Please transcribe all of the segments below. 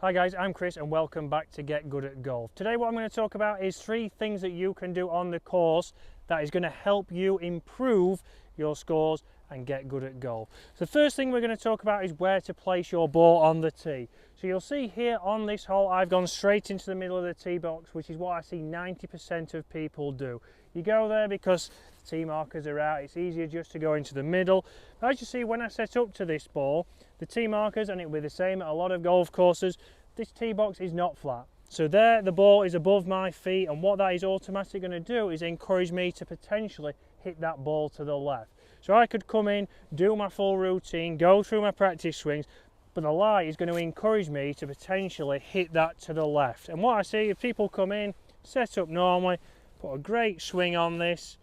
Hi guys, I'm Chris and welcome back to Get Good at Golf. Today what I'm going to talk about is 3 things that you can do on the course that is going to help you improve your scores and get good at golf. So the first thing we're going to talk about is where to place your ball on the tee. So you'll see here on this hole I've gone straight into the middle of the tee box, which is what I see 90% of people do. You go there because the tee markers are out, it's easier just to go into the middle. But as you see, when I set up to this ball, the tee markers, and it'll be the same at a lot of golf courses, this tee box is not flat. So there the ball is above my feet, and what that is automatically going to do is encourage me to potentially hit that ball to the left. So I could come in, do my full routine, go through my practice swings, but the lie is going to encourage me to potentially hit that to the left. And what I see is people come in, set up normally, put a great swing on this,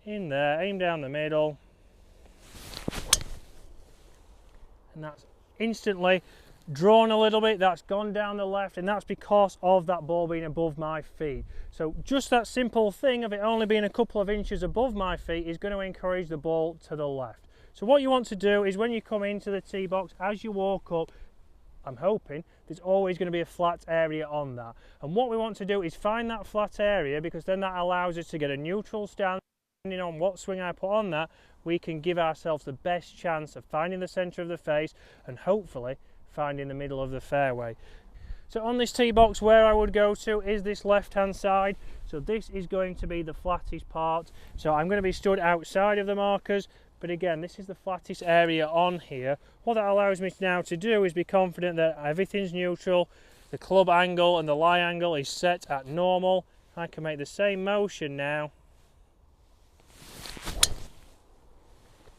in there, aim down the middle, and that's instantly drawn a little bit, that's gone down the left, and that's because of that ball being above my feet. So just that simple thing of it only being a couple of inches above my feet is going to encourage the ball to the left. So what you want to do is when you come into the tee box, as you walk up, I'm hoping there's always going to be a flat area on that. And what we want to do is find that flat area, because then that allows us to get a neutral stance. Depending on what swing I put on that, we can give ourselves the best chance of finding the centre of the face and hopefully finding the middle of the fairway. So on this tee box, where I would go to is this left hand side. So this is going to be the flattest part. So I'm going to be stood outside of the markers, but again, this is the flattest area on here. What that allows me now to do is be confident that everything's neutral, the club angle and the lie angle is set at normal. I can make the same motion now,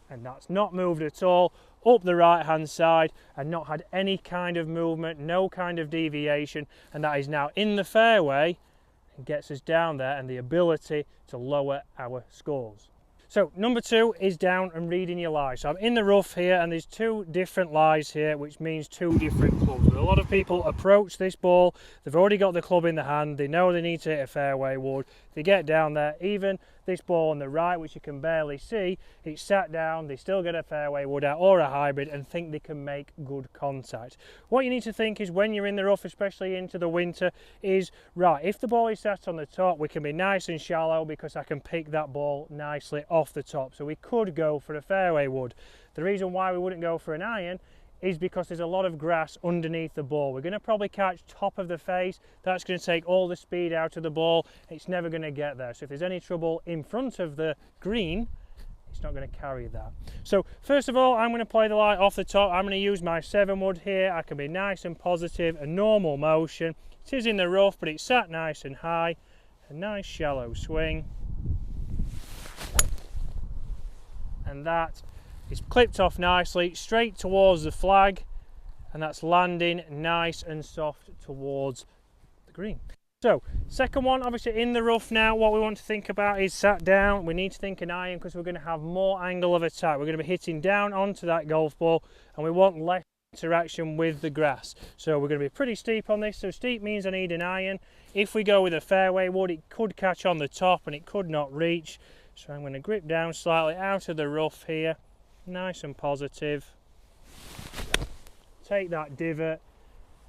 and that's not moved at all, up the right hand side, and not had any kind of movement, no kind of deviation, and that is now in the fairway and gets us down there and the ability to lower our scores. So number 2 is down and reading your lies. So I'm in the rough here and there's 2 different lies here, which means 2 different clubs. A lot of people approach this ball, they've already got the club in the hand, they know they need to hit a fairway wood, they get down there, even this ball on the right, which you can barely see, it's sat down, they still get a fairway wood out or a hybrid and think they can make good contact. What you need to think is when you're in the rough, especially into the winter, is right, if the ball is sat on the top, we can be nice and shallow because I can pick that ball nicely off the top. So we could go for a fairway wood. The reason why we wouldn't go for an iron is because there's a lot of grass underneath the ball. We're going to probably catch top of the face, that's going to take all the speed out of the ball, it's never going to get there. So if there's any trouble in front of the green, it's not going to carry that. So first of all, I'm going to play the lie off the top. I'm going to use my 7 wood here. I can be nice and positive, a normal motion. It is in the rough, but it's sat nice and high, a nice shallow swing, and that is clipped off nicely straight towards the flag, and that's landing nice and soft towards the green. So second one, obviously in the rough now, what we want to think about is sat down. We need to think an iron because we're going to have more angle of attack. We're going to be hitting down onto that golf ball and we want less interaction with the grass. So we're going to be pretty steep on this. So steep means I need an iron. If we go with a fairway wood, it could catch on the top and it could not reach. So I'm going to grip down slightly out of the rough here, nice and positive. Take that divot,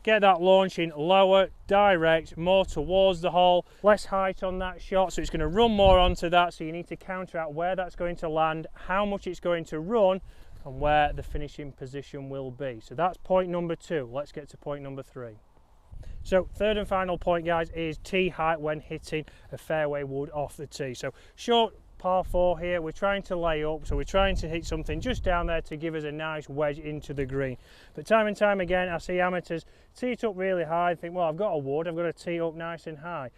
get that launching lower, direct, more towards the hole, less height on that shot, so it's going to run more onto that, so you need to counter out where that's going to land, how much it's going to run, and where the finishing position will be. So that's point number 2. Let's get to point number 3. So third and final point, guys, is tee height when hitting a fairway wood off the tee. So short par 4 here, we're trying to lay up, so we're trying to hit something just down there to give us a nice wedge into the green. But time and time again I see amateurs tee it up really high and think, well, I've got a wood, I've got to tee up nice and high.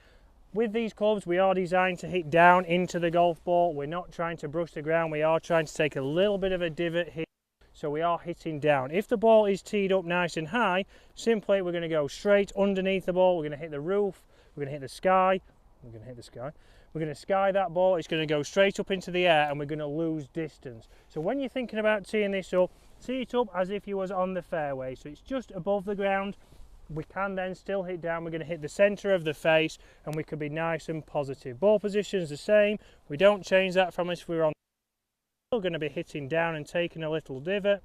With these clubs, we are designed to hit down into the golf ball. We're not trying to brush the ground, we are trying to take a little bit of a divot here, so we are hitting down. If the ball is teed up nice and high, simply we're going to go straight underneath the ball, we're going to hit the roof, we're going to hit the sky, we're going to hit the sky. We're going to sky that ball, it's going to go straight up into the air and we're going to lose distance. So when you're thinking about teeing this up, tee it up as if you was on the fairway. So it's just above the ground. We can then still hit down, we're going to hit the centre of the face and we can be nice and positive. Ball position is the same, we don't change that from if we're on. We're still going to be hitting down and taking a little divot.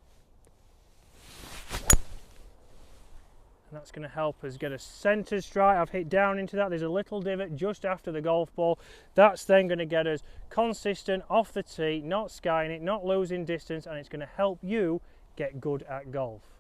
and that's going to help us get a centre strike. I've hit down into that. There's a little divot just after the golf ball. That's then going to get us consistent off the tee, not skying it, not losing distance, and it's going to help you get good at golf.